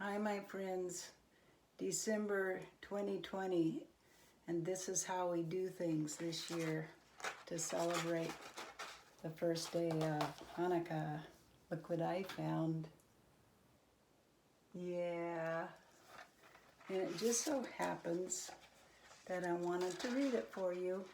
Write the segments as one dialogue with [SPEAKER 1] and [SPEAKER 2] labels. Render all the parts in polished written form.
[SPEAKER 1] Hi, my friends. December 2020, and this is how we do things this year to celebrate the first day of Hanukkah. Look what I found. Yeah, and it just so happens that I wanted to read it for you.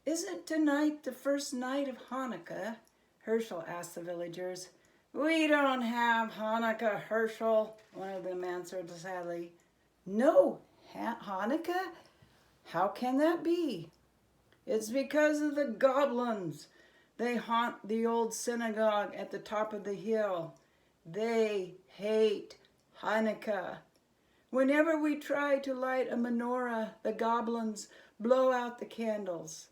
[SPEAKER 1] Isn't tonight the first night of Hanukkah? Herschel asked the villagers. We don't have Hanukkah, Herschel, one of them answered sadly. No, Hanukkah? How can that be? It's because of the goblins. They haunt the old synagogue at the top of the hill. They hate Hanukkah. Whenever we try to light a menorah, the goblins blow out the candles.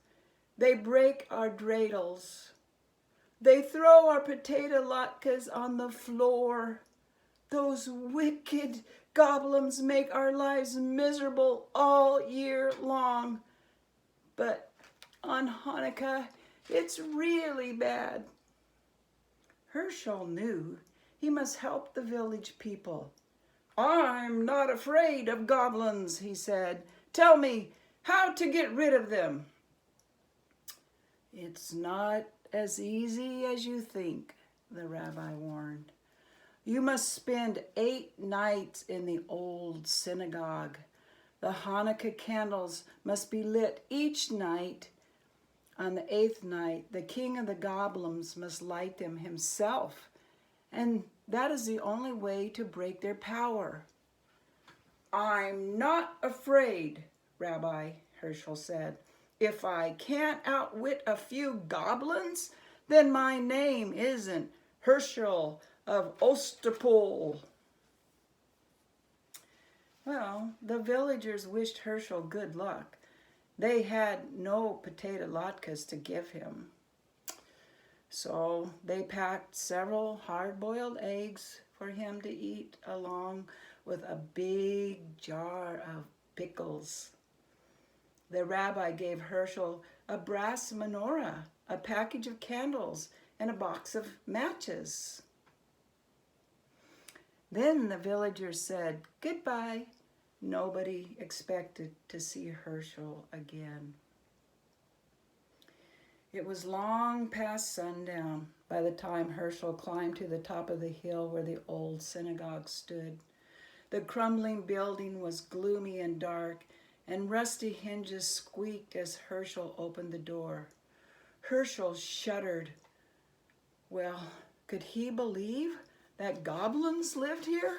[SPEAKER 1] They break our dreidels. They throw our potato latkes on the floor. Those wicked goblins make our lives miserable all year long. But on Hanukkah, it's really bad. Herschel knew he must help the village people. I'm not afraid of goblins, he said. Tell me how to get rid of them. It's not as easy as you think, the rabbi warned. You must spend 8 nights in the old synagogue. The Hanukkah candles must be lit each night. On the 8th night, the king of the goblins must light them himself, and that is the only way to break their power. I'm not afraid, Rabbi Herschel said. If I can't outwit a few goblins, then my name isn't Herschel of Osterpool. Well, the villagers wished Herschel good luck. They had no potato latkes to give him. So they packed several hard-boiled eggs for him to eat along with a big jar of pickles. The rabbi gave Herschel a brass menorah, a package of candles, and a box of matches. Then the villagers said goodbye. Nobody expected to see Herschel again. It was long past sundown by the time Herschel climbed to the top of the hill where the old synagogue stood. The crumbling building was gloomy and dark, and rusty hinges squeaked as Herschel opened the door. Herschel shuddered. Well, could he believe that goblins lived here?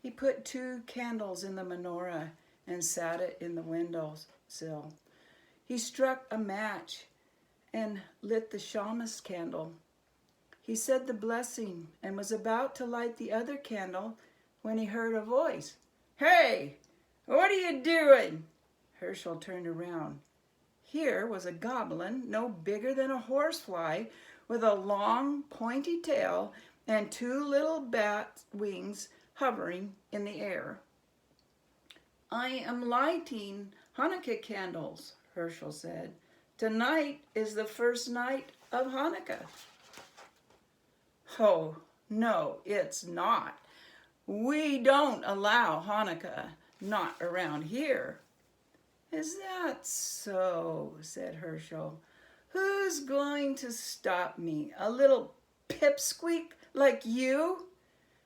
[SPEAKER 1] He put 2 candles in the menorah and sat it in the windowsill. He struck a match and lit the shamus candle. He said the blessing and was about to light the other candle when he heard a voice. Hey! What are you doing? Herschel turned around. Here was a goblin no bigger than a horsefly with a long pointy tail and 2 little bat wings hovering in the air. I am lighting Hanukkah candles, Herschel said. Tonight is the first night of Hanukkah. Oh, no, it's not. We don't allow Hanukkah. Not around here. Is that so? Said Herschel. Who's going to stop me? A little pipsqueak like you?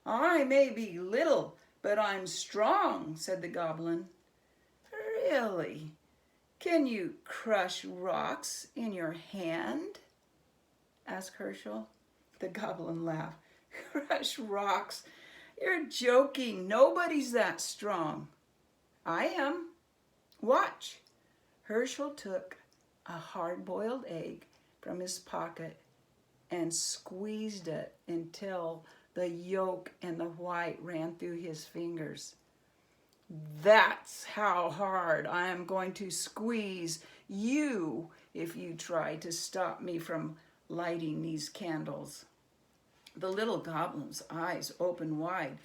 [SPEAKER 1] I may be little, but I'm strong, said the goblin. Really? Can you crush rocks in your hand? Asked Herschel. The goblin laughed. Crush rocks? You're joking. Nobody's that strong. I am. Watch. Herschel took a hard-boiled egg from his pocket and squeezed it until the yolk and the white ran through his fingers. That's how hard I am going to squeeze you if you try to stop me from lighting these candles. The little goblin's eyes opened wide,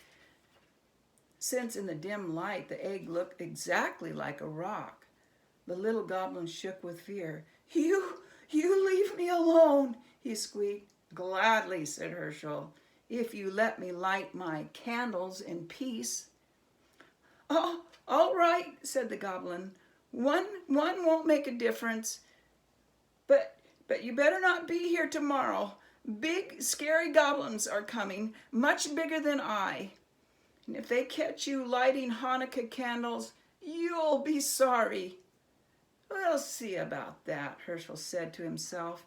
[SPEAKER 1] since in the dim light the egg looked exactly like a rock. The little goblin shook with fear. You leave me alone, he squeaked. Gladly, said Herschel. if you let me light my candles in peace." "Oh, all right," said the goblin. One won't make a difference. But you better not be here tomorrow. Big, scary goblins are coming, much bigger than I. And if they catch you lighting Hanukkah candles, you'll be sorry." "We'll see about that," Herschel said to himself.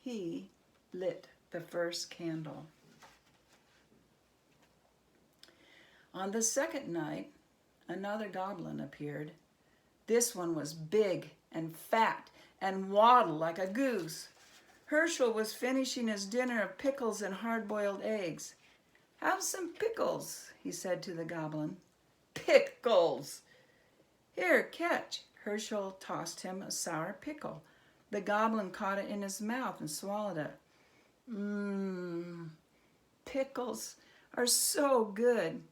[SPEAKER 1] He lit the first candle. On the second night, another goblin appeared. This one was big and fat and waddled like a goose. Herschel was finishing his dinner of pickles and hard-boiled eggs. "Have some pickles," he said to the goblin. "Pickles!" "Here, catch." Herschel tossed him a sour pickle. The goblin caught it in his mouth and swallowed it. Pickles are so good."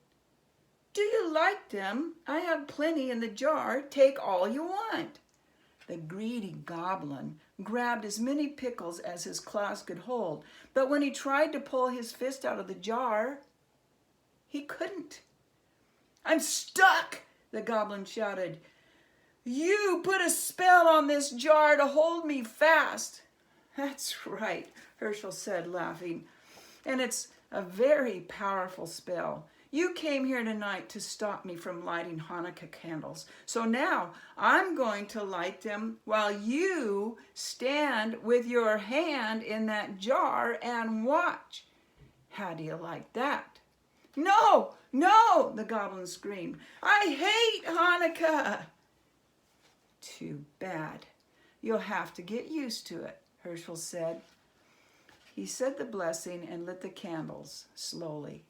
[SPEAKER 1] "Do you like them? I have plenty in the jar. Take all you want." The greedy goblin grabbed as many pickles as his claws could hold, but when he tried to pull his fist out of the jar, he couldn't. "I'm stuck!" the goblin shouted. "You put a spell on this jar to hold me fast." "That's right," Herschel said, laughing. "And it's a very powerful spell. You came here tonight to stop me from lighting Hanukkah candles. So now I'm going to light them while you stand with your hand in that jar and watch. How do you like that?" "No, no," the goblin screamed. "I hate Hanukkah." "Too bad. You'll have to get used to it," Herschel said. He said the blessing and lit the candles slowly.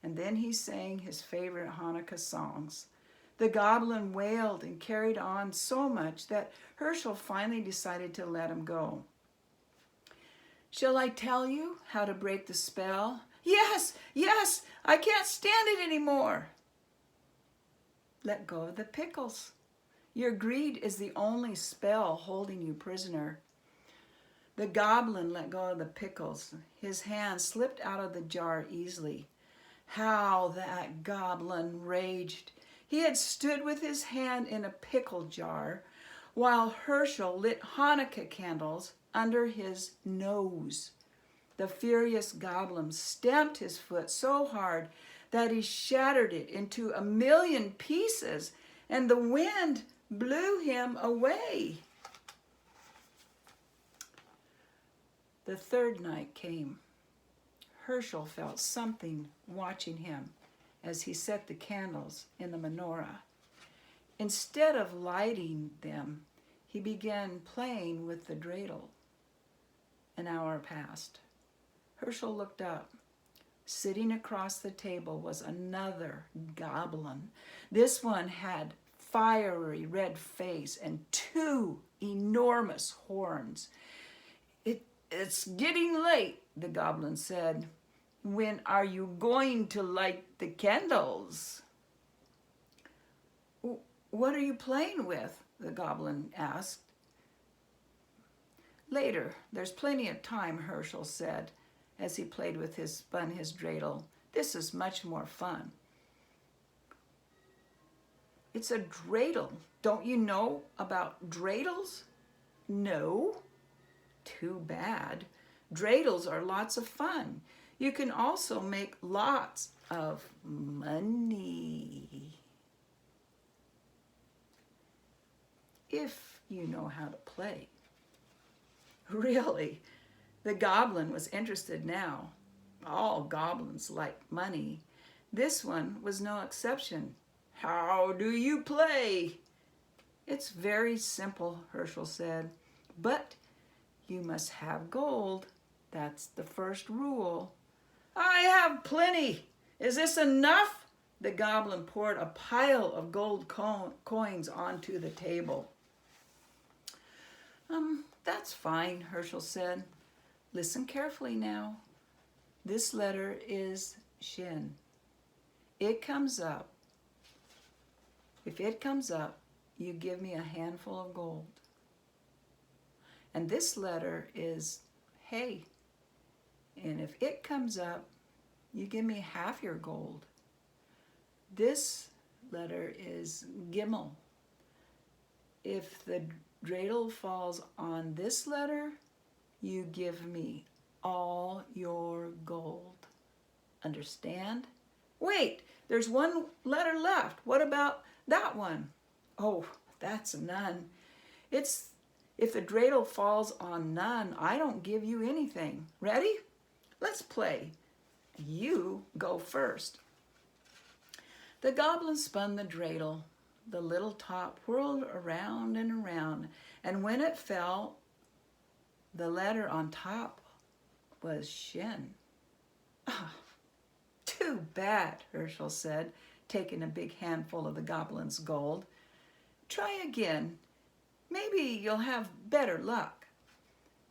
[SPEAKER 1] And then he sang his favorite Hanukkah songs. The goblin wailed and carried on so much that Herschel finally decided to let him go. "Shall I tell you how to break the spell?" Yes, I can't stand it anymore." "Let go of the pickles. Your greed is the only spell holding you prisoner." The goblin let go of the pickles. His hand slipped out of the jar easily. How that goblin raged! He had stood with his hand in a pickle jar while Herschel lit Hanukkah candles under his nose. The furious goblin stamped his foot so hard that he shattered it into 1,000,000 pieces, and the wind blew him away. The third night came. Herschel felt something watching him as he set the candles in the menorah. Instead of lighting them, he began playing with the dreidel. An hour passed. Herschel looked up. Sitting across the table was another goblin. This one had fiery red face and 2 enormous horns. It's getting late," the goblin said. "When are you going to light the candles?" "What are you playing with?" the goblin asked. "Later, there's plenty of time," Herschel said as he spun his dreidel. "This is much more fun." "It's a dreidel. Don't you know about dreidels?" "No." "Too bad. Dreidels are lots of fun. You can also make lots of money if you know how to play." Really, the goblin was interested now. All goblins like money. This one was no exception. "How do you play?" "It's very simple," Herschel said. "But you must have gold. That's the first rule." "I have plenty. Is this enough?" The goblin poured a pile of gold coins onto the table. That's fine," Herschel said. "Listen carefully now. This letter is Shin. It comes up. If it comes up, you give me a handful of gold. And this letter is Hey. And if it comes up, you give me half your gold. This letter is Gimel. If the dreidel falls on this letter, you give me all your gold. Understand? Wait, there's one letter left. What about that one? Oh, that's none. It's if the dreidel falls on none, I don't give you anything. Ready? Let's play. You go first. The goblin spun the dreidel. The little top whirled around and around, and when it fell, the letter on top was Shin. Ah, too bad, Herschel said, taking a big handful of the goblin's gold. Try again. Maybe you'll have better luck.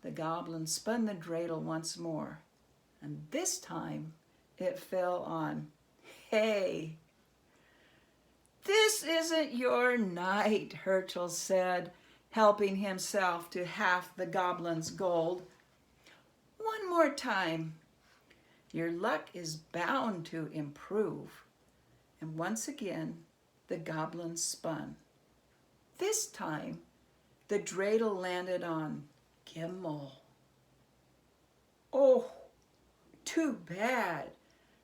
[SPEAKER 1] The goblin spun the dreidel once more, and this time it fell on hay. This isn't your night, Herschel said, helping himself to half the goblin's gold. One more time. Your luck is bound to improve. And once again, the goblin spun. This time, the dreidel landed on Gimel. Oh, too bad,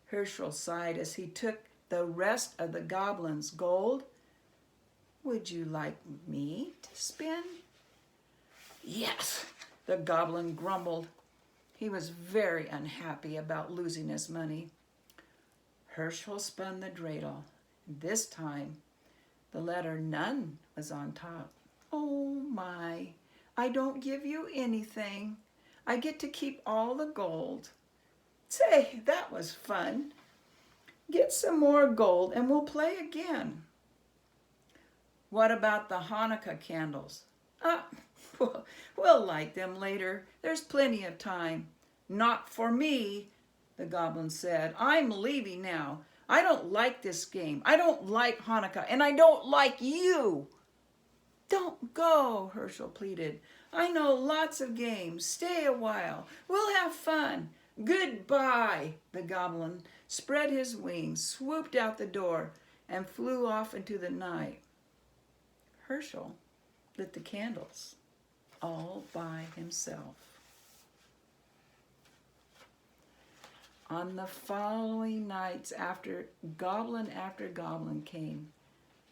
[SPEAKER 1] Herschel sighed as he took the rest of the goblin's gold. Would you like me to spin? Yes, the goblin grumbled. He was very unhappy about losing his money. Herschel spun the dreidel. This time, the letter none was on top. Oh my, I don't give you anything. I get to keep all the gold. Say, that was fun. Get some more gold and we'll play again. What about the Hanukkah candles? We'll light them later. There's plenty of time. Not for me, the goblin said. I'm leaving now. I don't like this game. I don't like Hanukkah, and I don't like you. Don't go, Herschel pleaded. I know lots of games. Stay a while. We'll have fun. Goodbye. The goblin spread his wings, swooped out the door, and flew off into the night. Herschel lit the candles all by himself. On the following nights, after goblin came,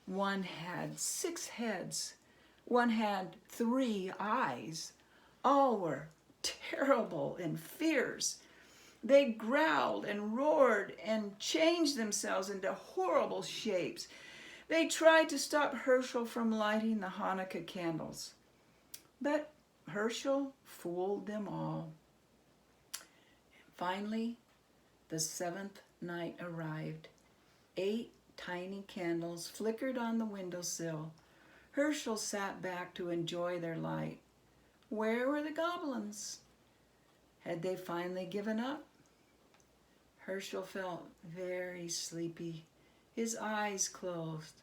[SPEAKER 1] one had 6 heads, one had 3 eyes. All were terrible and fierce. They growled and roared and changed themselves into horrible shapes. They tried to stop Herschel from lighting the Hanukkah candles, but Herschel fooled them all. Finally, the 7th night arrived. 8 tiny candles flickered on the windowsill. Herschel sat back to enjoy their light. Where were the goblins? Had they finally given up? Herschel felt very sleepy. His eyes closed.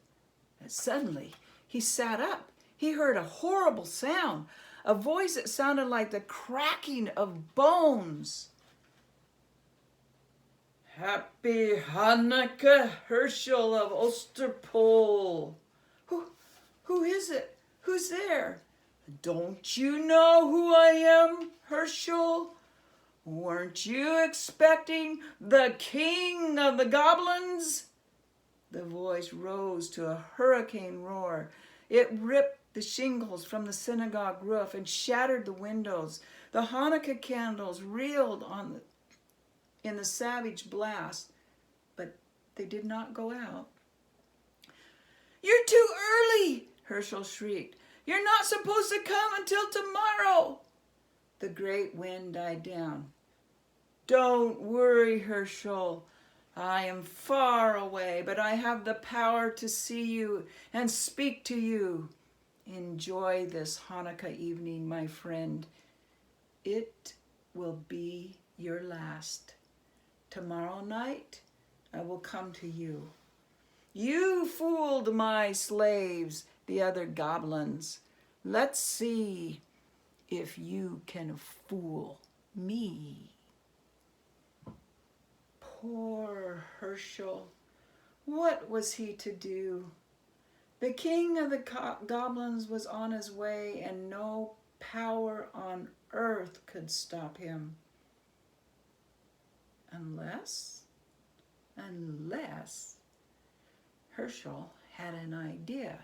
[SPEAKER 1] And suddenly, he sat up. He heard a horrible sound, a voice that sounded like the cracking of bones. Happy Hanukkah, Herschel of Osterpol. Who is it? Who's there? Don't you know who I am, Herschel? Weren't you expecting the king of the goblins? The voice rose to a hurricane roar. It ripped the shingles from the synagogue roof and shattered the windows. The Hanukkah candles reeled in the savage blast, but they did not go out. You're too early, Herschel shrieked. You're not supposed to come until tomorrow. The great wind died down. Don't worry, Herschel. I am far away, but I have the power to see you and speak to you. Enjoy this Hanukkah evening, my friend. It will be your last. Tomorrow night, I will come to you. You fooled my slaves, the other goblins. Let's see if you can fool me. Poor Herschel. What was he to do? The king of the goblins was on his way, and no power on earth could stop him. Unless Herschel had an idea.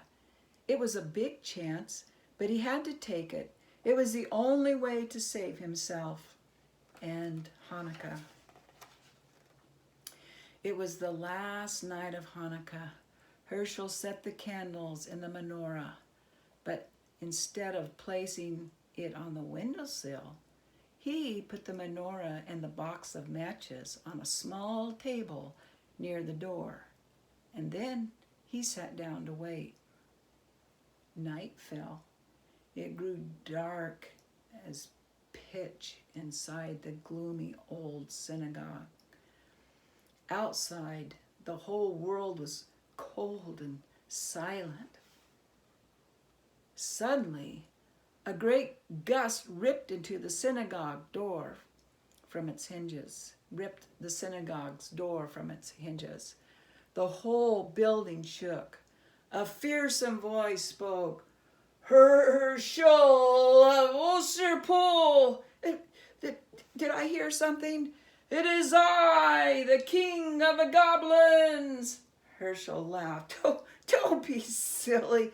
[SPEAKER 1] It was a big chance, but he had to take it. It was the only way to save himself and Hanukkah. It was the last night of Hanukkah. Herschel set the candles in the menorah, but instead of placing it on the windowsill, he put the menorah and the box of matches on a small table near the door, and then he sat down to wait. Night fell. It grew dark as pitch inside the gloomy old synagogue. Outside, the whole world was cold and silent. Suddenly, a great gust ripped into the synagogue door from its hinges, ripped the synagogue's door from its hinges. The whole building shook. A fearsome voice spoke. Herschel of Osterpool! Did I hear something? It is I, the king of the goblins! Herschel laughed. Oh, don't be silly.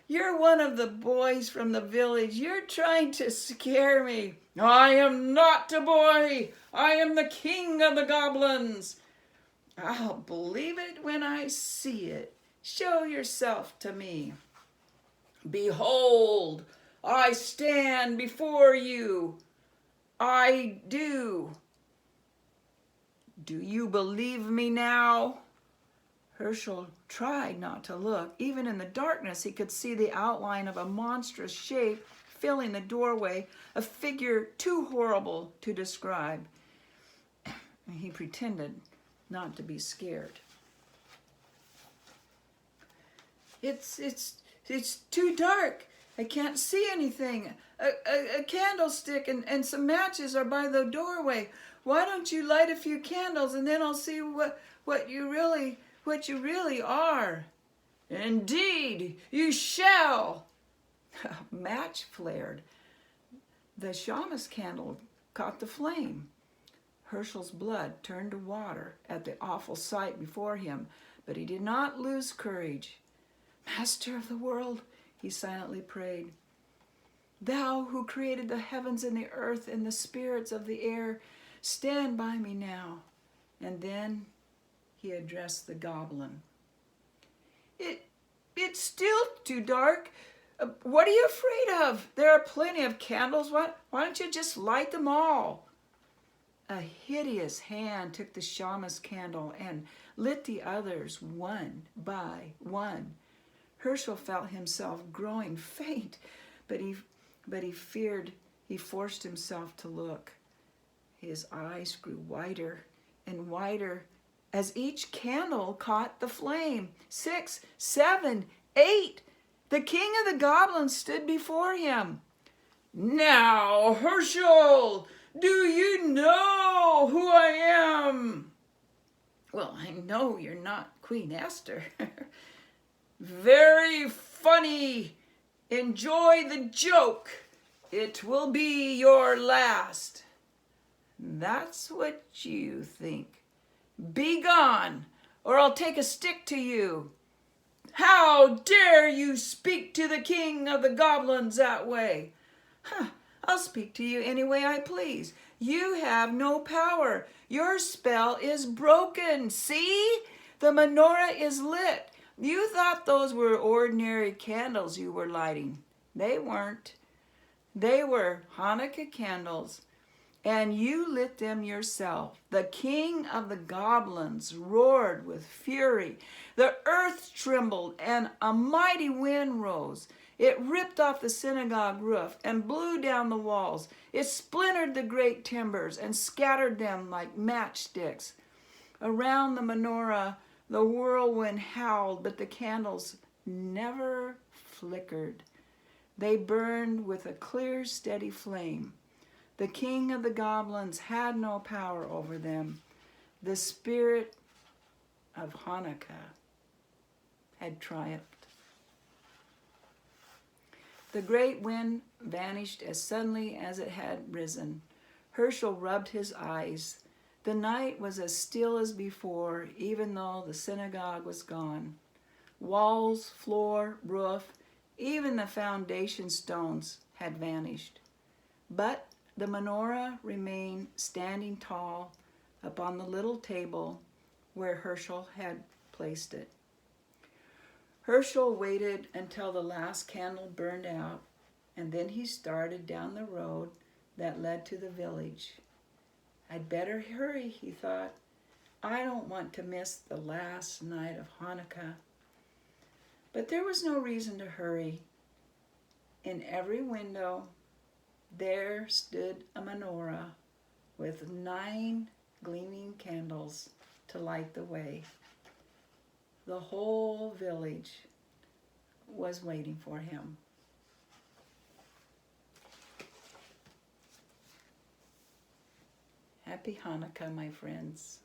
[SPEAKER 1] You're one of the boys from the village. You're trying to scare me. I am not a boy. I am the king of the goblins. I'll believe it when I see it. Show yourself to me. Behold, I stand before you. I do. Do you believe me now? Herschel tried not to look. Even in the darkness, he could see the outline of a monstrous shape filling the doorway, a figure too horrible to describe. He pretended not to be scared. It's too dark. I can't see anything. A candlestick and some matches are by the doorway. Why don't you light a few candles and then I'll see what you really are. Indeed, you shall. A match flared. The shamus candle caught the flame. Herschel's blood turned to water at the awful sight before him, but he did not lose courage. Master of the world, he silently prayed, thou who created the heavens and the earth and the spirits of the air, stand by me now. And then he addressed the goblin. It's still too dark. What are you afraid of? There are plenty of candles. Why don't you just light them all? A hideous hand took the shamus candle and lit the others one by one. Herschel felt himself growing faint, but he feared. He forced himself to look. His eyes grew wider and wider as each candle caught the flame. 6, 7, 8. The king of the goblins stood before him. Now, Herschel, do you know who I am? Well, I know you're not Queen Esther. Very funny. Enjoy the joke. It will be your last. That's what you think. Be gone, or I'll take a stick to you. How dare you speak to the king of the goblins that way? I'll speak to you any way I please. You have no power. Your spell is broken. See? The menorah is lit. You thought those were ordinary candles you were lighting. They weren't. They were Hanukkah candles, and you lit them yourself. The king of the goblins roared with fury. The earth trembled, and a mighty wind rose. It ripped off the synagogue roof and blew down the walls. It splintered the great timbers and scattered them like matchsticks. Around the menorah, the whirlwind howled, but the candles never flickered. They burned with a clear, steady flame. The king of the goblins had no power over them. The spirit of Hanukkah had triumphed. The great wind vanished as suddenly as it had risen. Herschel rubbed his eyes. The night was as still as before, even though the synagogue was gone. Walls, floor, roof, even the foundation stones had vanished. But the menorah remained standing tall upon the little table where Herschel had placed it. Herschel waited until the last candle burned out, and then he started down the road that led to the village. I'd better hurry, he thought. I don't want to miss the last night of Hanukkah. But there was no reason to hurry. In every window, there stood a menorah with 9 gleaming candles to light the way. The whole village was waiting for him. Happy Hanukkah, my friends.